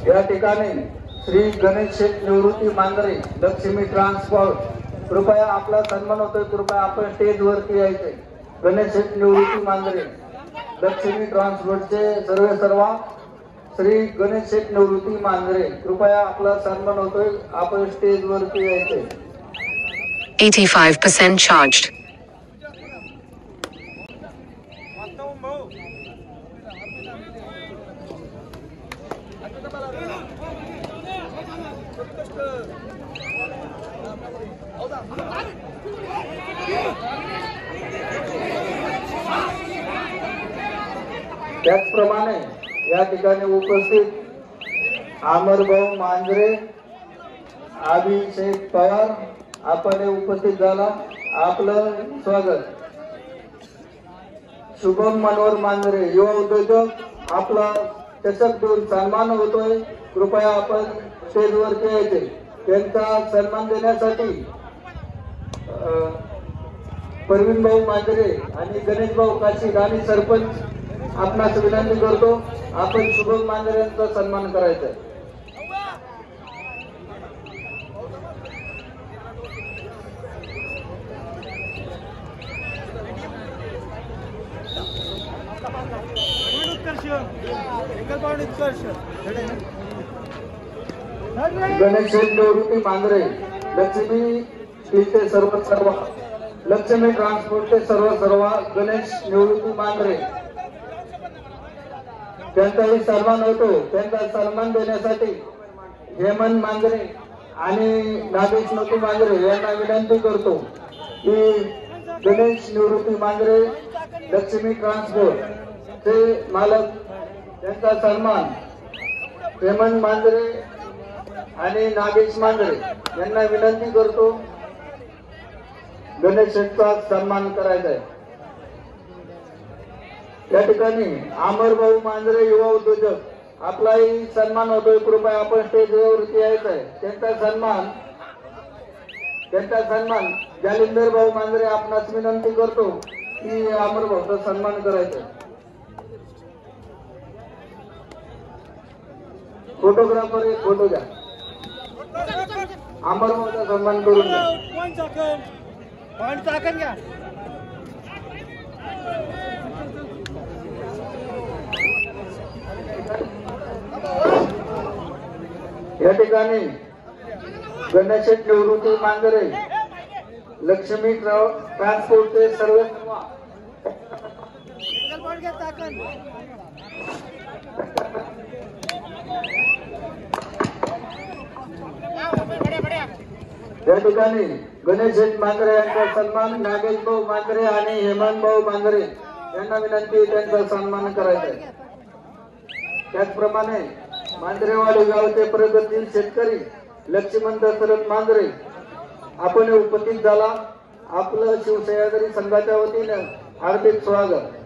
या ठिकाणी श्री गणेश शेठ निवृत्ती मांजरे लक्ष्मी ट्रान्सपोर्ट कृपया आपला सन्मान होतोय, कृपया आपण स्टेज वरती यायचे। गणेश शेठ निवृत्ती मांजरे लक्ष्मी ट्रान्सपोर्टचे सर्व श्री गणेश शेठ निवृत्ती मांजरे कृपया आपला सन्मान होतोय, आपण स्टेज वरती यायचे। 85% charged. त्याचप्रमाणे या ठिकाणी उपस्थित अमरभाऊ मांजरे, अभिषेक पवार आपण उपस्थित झाला, आपलं स्वागत। शुभम मनोहर मांजरे युवा उद्योजक, आपला चषक देऊन सन्मान होतोय, कृपया आपण स्टेजवरती यायचे। त्यांचा सन्मान देण्यासाठी प्रवीण भाऊ मांजरे आणि गणेश भाऊ काशील आणि सरपंच आपणास विनंती करतो, आपण शुभम मांजरे यांचा सन्मान करायचा आहे। गणेश निवृत्ती मांजरे लक्ष्मी स्टीलचे सर्व लक्ष्मी ट्रान्सपोर्टचे सर्व गणेश निवृत्ती मांजरे त्यांचाही सन्मान होतो। त्यांचा सन्मान देण्यासाठी हेमंत मांजरे आणि नागेश नोती मांजरे यांना विनंती करतो की गणेश निवृत्ती मांजरे लक्ष्मी ट्रान्सपोर्ट चे मालक त्यांचा सन्मान हेमंत मांजरे आणि नागेश मांजरे यांना विनंती करतो, गणेशचा सन्मान करायचा आहे। या ठिकाणी अमरभाऊ मांजरे युवा उद्योजक, आपलाही सन्मान होतोय, कृपया आपण स्टेजवरती यायचं आहे। त्यांचा सन्मान जालिंदर भाऊ मांजरे आपणास विनंती करतो की अमरभाऊचा सन्मान करायचा आहे। फोटोग्राफर एक फोटो घ्या, अमरभाऊचा सन्मान करून घ्या। या ठिकाणी गणेश निवृत्ती मांजरे लक्ष्मी ट्रान्सपोर्टचे सर्व या ठिकाणी गणेश मांजरे यांचा सन्मान नागेश भाऊ मांजरे आणि हेमंत भाऊ मांजरे यांना विनंती त्यांचा सन्मान करायचा आहे। त्याचप्रमाणे मांजरेवाडी गावचे प्रगतशील शेतकरी लक्ष्मण दशरथ मांजरे आपण उपस्थित झाला, आपलं शिवसह्याद्री संघाच्या वतीने हार्दिक स्वागत।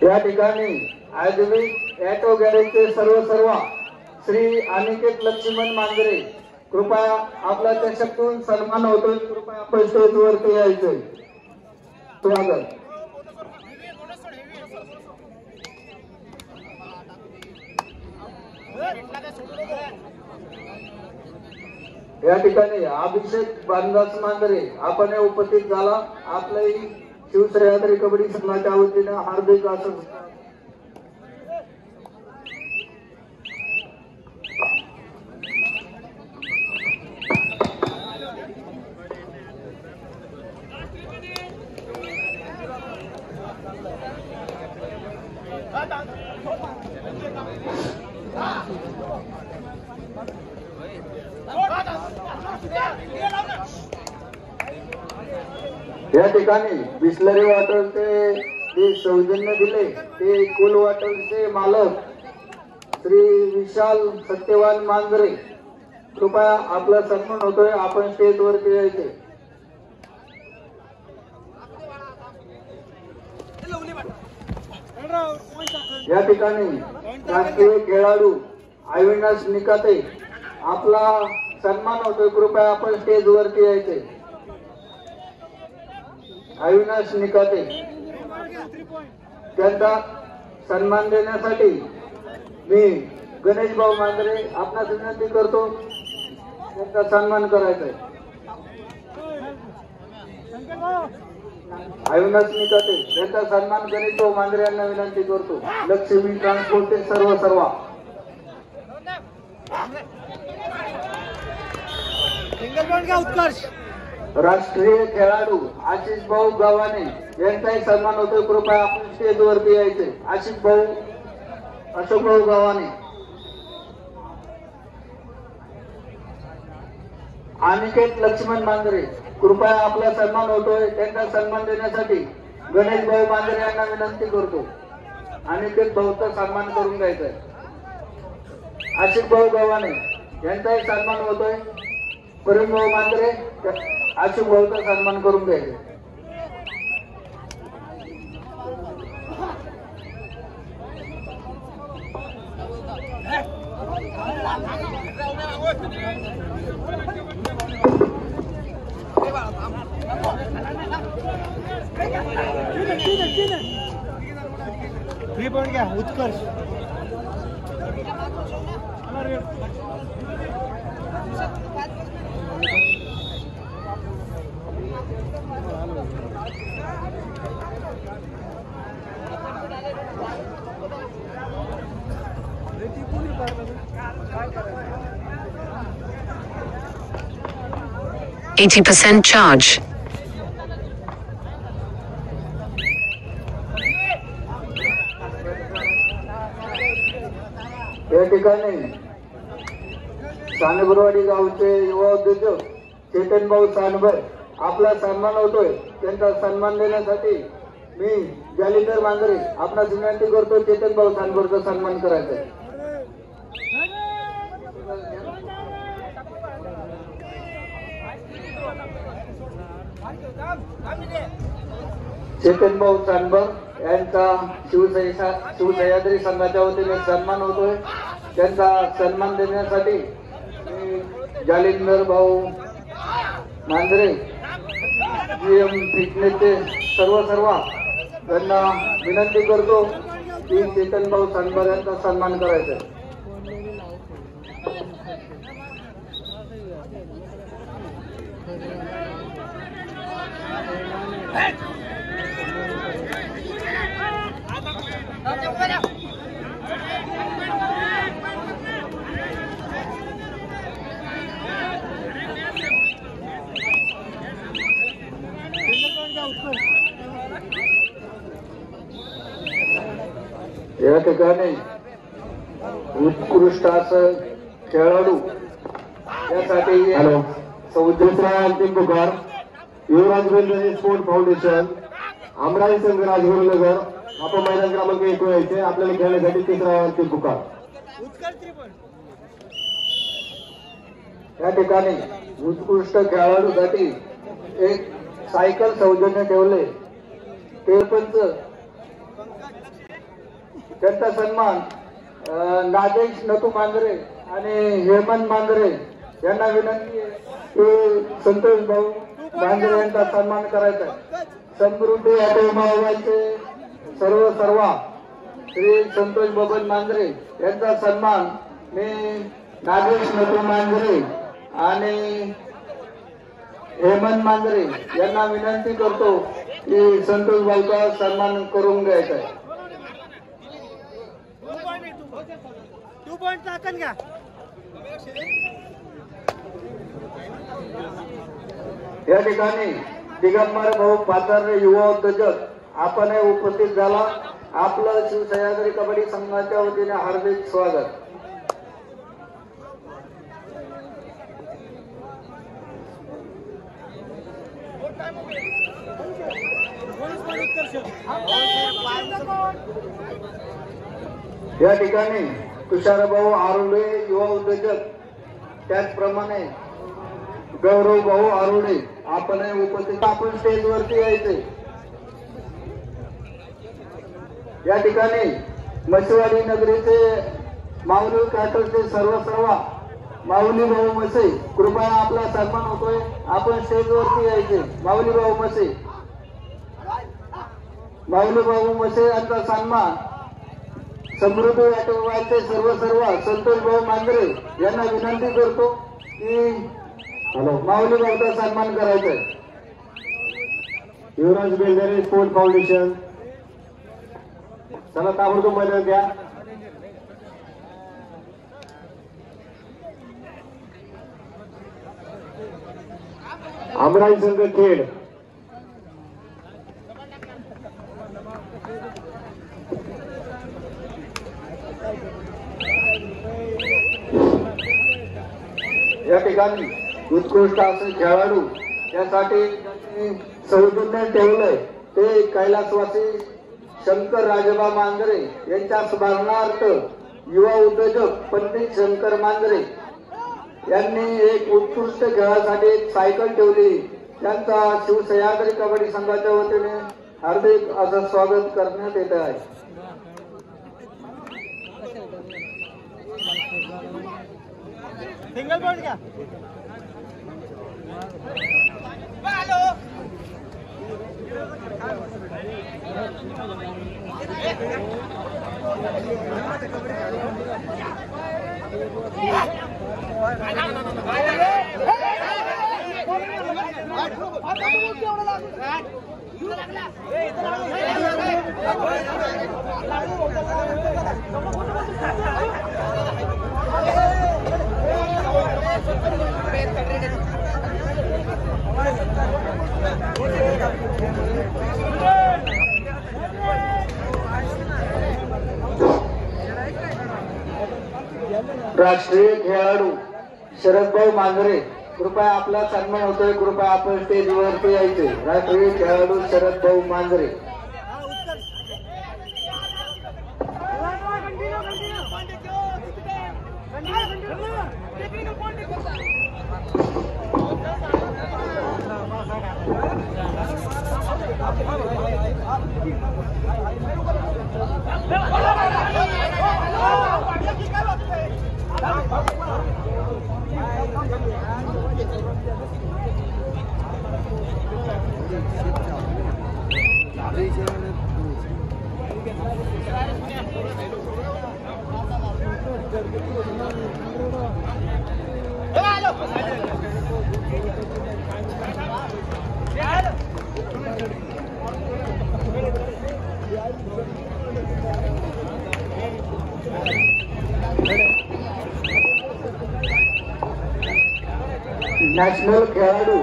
या ठिकाणी आजवी ऑटो गॅरेजचे सर्व श्री अनिकेत लक्ष्मण मांजरे कृपया आपला चषकून सन्मान होतोय, कृपया आपण स्टेजवरती यायचंय। स्वागत। या ठिकाणी अभिषेक बांधास मांजरे आपण उपस्थित झाला, आपलंही शिवसह्याद्री कबड्डी संघाच्या वतीने हार्दिक असं। या ठिकाणी बिस्लरी वॉटरचे जे सौजन्य दिले ते कूल वॉटरचे मालक श्री विशाल सत्यवान मांजरे कृपया आपला सन्मान होतोय, आपण स्टेजवरती यायचे। या ठिकाणी राष्ट्रीय खेळाडू अविनाश निकाते आपला सन्मान होतोय, कृपया आपण स्टेजवरती यायचे। अविनाश निकाते त्यांचा सन्मान देण्यासाठी मी गणेश भाऊ मांजरे आपणास विनंती करतो, त्यांचा सन्मान करायचा आहे. अविनाश निकाते त्यांचा सन्मान गणेश भाऊ मांजरे यांना विनंती करतो. लक्ष्मी ट्रान्सपोर्टचे सर्व उत्कर्ष राष्ट्रीय खेळाडू आशिष भाऊ गव्हाणे यांचाही सन्मान होतोय. कृपया आपण स्टेजवरती यायचे. आशिष भाऊ, अशोक भाऊ गव्हाणे. अनिकेत लक्ष्मण मांजरे, कृपया आपला सन्मान होतोय, त्यांचा सन्मान देण्यासाठी गणेश भाऊ मांजरे यांना विनंती करतो. अनिकेत भाऊचा सन्मान करून घ्यायचा आहे. आशिष भाऊ गव्हाणे यांचाही सन्मान होतोय. परिम भाऊ मांजरे, आशिष भाऊचा सन्मान करून घ्यायचा. उत्कर्ष 80% charge. या ठिकाणी सानेबरवाडी गावचे युवा उद्योजक चेतन भाऊ सानबर आपला सन्मान होतोय, त्यांचा सन्मान देण्यासाठी मी जालिंदर मांजरे आपणास विनंती करतो. चेतन भाऊ सानबरचा सन्मान करायचा. चेतन भाऊ सानबर यांचा शिवसह्याद्री संघाच्या वतीने सन्मान होतोय, त्यांचा सन्मान देण्यासाठी मी जालिंदर भाऊ मांजरे जीएम फिटनेसचे सर्व त्यांना विनंती करतो की चेतन भाऊ सानबर यांचा सन्मान करायचा. या ठिकाणी उत्कृष्ट असं खेळाडू यासाठी दुसरा अंतिम पुकार युवराज बेलरे स्पोर्ट फाउंडेशन अमराई संघ राजगुरुनगर आपण मैदान क्रमांक 1 व्हायचे. आपल्याला खेळण्यासाठी तिसरा अंतिम पुकार. या ठिकाणी उत्कृष्ट खेळाडूसाठी एक सायकल सौजन्य ठेवले. ते पंच त्यांचा सन्मान नागेश नथू मांजरे आणि हेमंत मांजरे यांना विनंती आहे की संतोष भाऊ मांजरे यांचा सन्मान करायचा. समृद्धी ऑटोमोबाईलचे सर्व श्री संतोष बबन मांजरे यांचा सन्मान मी नागेश नथू मांजरे आणि हेमंत मांजरे यांना विनंती करतो की संतोष भाऊचा सन्मान करून घ्यायचा आहे. या ठिकाणी दिगंबर भाऊ पाचारे युवा उद्योजक आपण उपस्थित झाला. आपलं शिवसह्याद्री कबड्डी संघाच्या वतीने हार्दिक स्वागत. या ठिकाणी तुषारभाऊ आरुडे युवा उद्योजक, त्याचप्रमाणे गौरव भाऊ आरुडे आपण उपस्थित. आपण स्टेजवरती यायचे. या ठिकाणी मसेवाडी नगरीचे माऊली काटरचे सर्व माऊली भाऊ मसे, कृपया आपला सन्मान होतोय, आपण स्टेजवरती यायचे. माऊली भाऊ मसे माऊली भाऊ मसे यांचा सन्मान समृद्धी वाटवायचे सर्व संतोष भाऊ मांजरे यांना विनंती करतो की माऊली भाऊचा सन्मान करायचा आहे. युवराज बेलदारे स्पोर्ट फाउंडेशन चला ताबडतोब मैदान द्या. अमराई संघ खेड या ठिकाणी उत्कृष्ट असे खेळाडू त्यासाठी सौजन्य ठेवलंय ते कैलासवासी शंकर राजबा मांजरे यांच्या स्मरणार्थ युवा उद्योजक पंडित शंकर मांजरे यांनी एक उत्कृष्ट खेळासाठी एक सायकल ठेवली. त्यांचा शिवसह्याद्री कबड्डी संघाच्या वतीने हार्दिक असं स्वागत करण्यात येत आहे. सिंगल पॉइंट क्या राष्ट्रीय खेळाडू शरदभाऊ मांजरे कृपया आपला सन्मान होतोय. कृपया आपण स्टेजवरती यायचे. राष्ट्रीय खेळाडू शरदभाऊ मांजरे. नॅशनल खेळाडू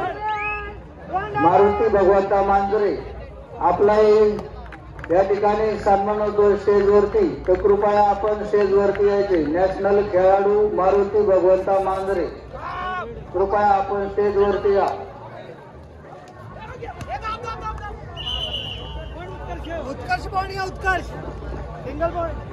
मारुती भगवंता मांजरे आपला या ठिकाणी सन्मान होतो स्टेजवरती. तर कृपया आपण स्टेजवरती यायचे. नॅशनल खेळाडू मारुती भगवंता मांजरे कृपया आपण स्टेजवरती या. उत्कर्ष पॉइंट या उत्कर्ष सिंगल पॉइंट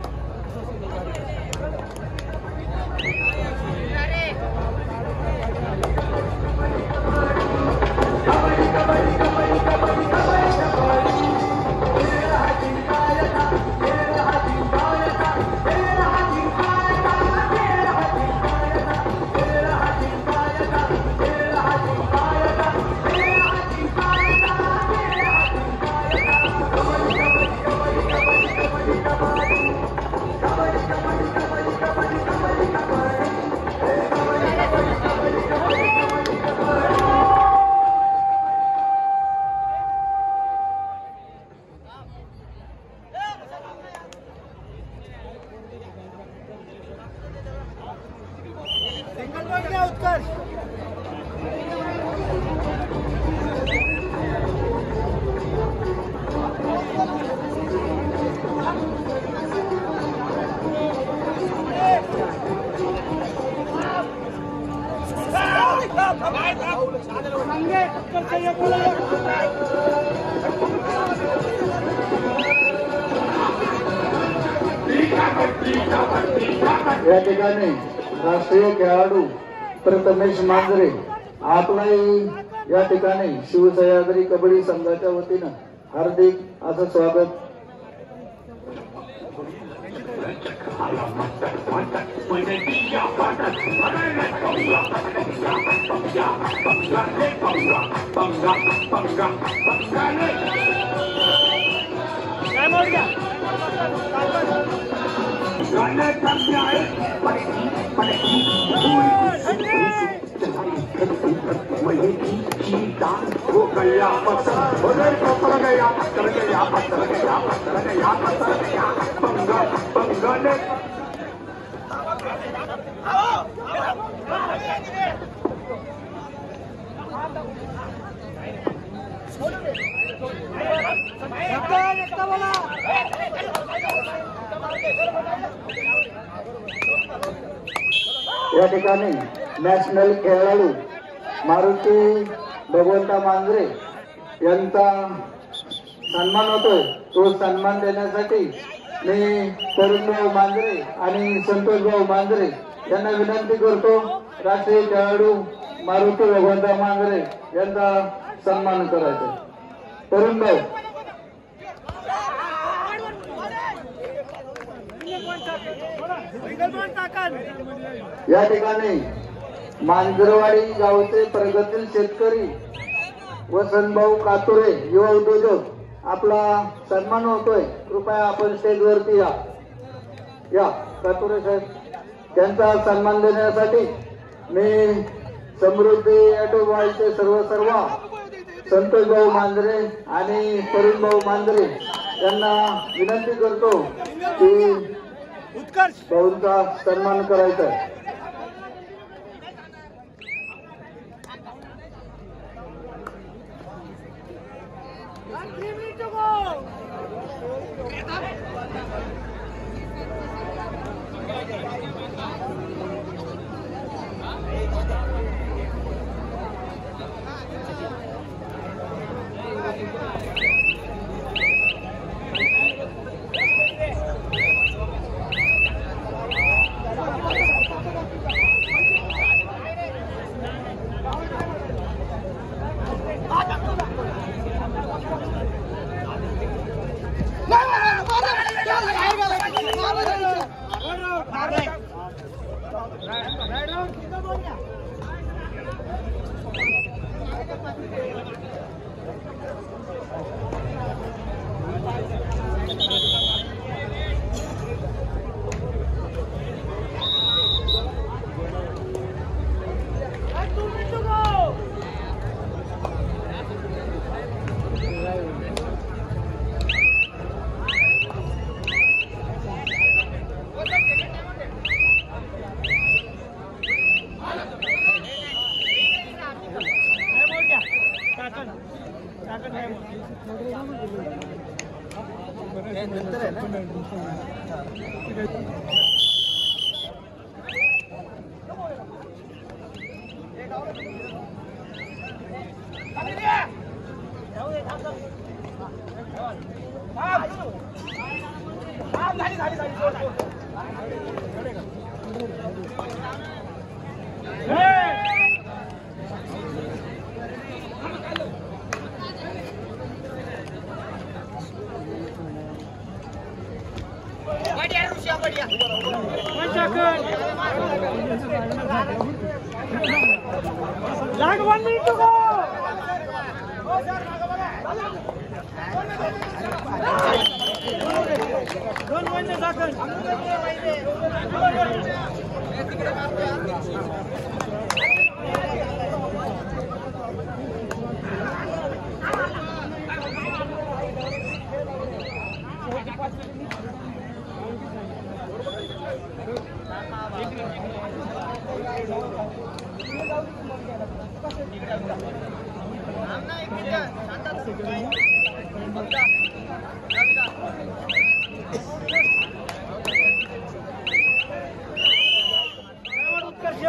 उत्कर्ष या ठिकाणी राष्ट्रीय खेळाडू प्रथमेश मांजरे आपलाही या ठिकाणी शिवसह्याद्री कबड्डी संघाच्या वतीनं हार्दिक असं स्वागत. या ठिकाणी नॅशनल खेळाडू मारुती भगवंता मांजरे यांचा सन्मान होतोय. तो सन्मान देण्यासाठी मी तरुणभाऊ मांजरे आणि संतोषभाऊ मांजरे यांना विनंती करतो, राष्ट्रीय खेळाडू मारुती भगवंता मांजरे यांचा सन्मान करायचा. तरुणभाऊ या ठिकाणी मांजरवाडी गावचे प्रगतील शेतकरी वसंतभाऊ कातुरे युवा उद्योजक आपला सन्मान होतोय. कृपया आपण स्टेजवरती या कातुरे साहेब. त्यांचा सन्मान देण्यासाठी मी समृद्धी ऑटोमोबाईलचे सर्व संतोषभाऊ मांजरे आणि तरुणभाऊ मांजरे यांना विनंती करतो की भाऊंचा सन्मान करायचा. Like 1 minute to go. Don't win the second. Utkarsh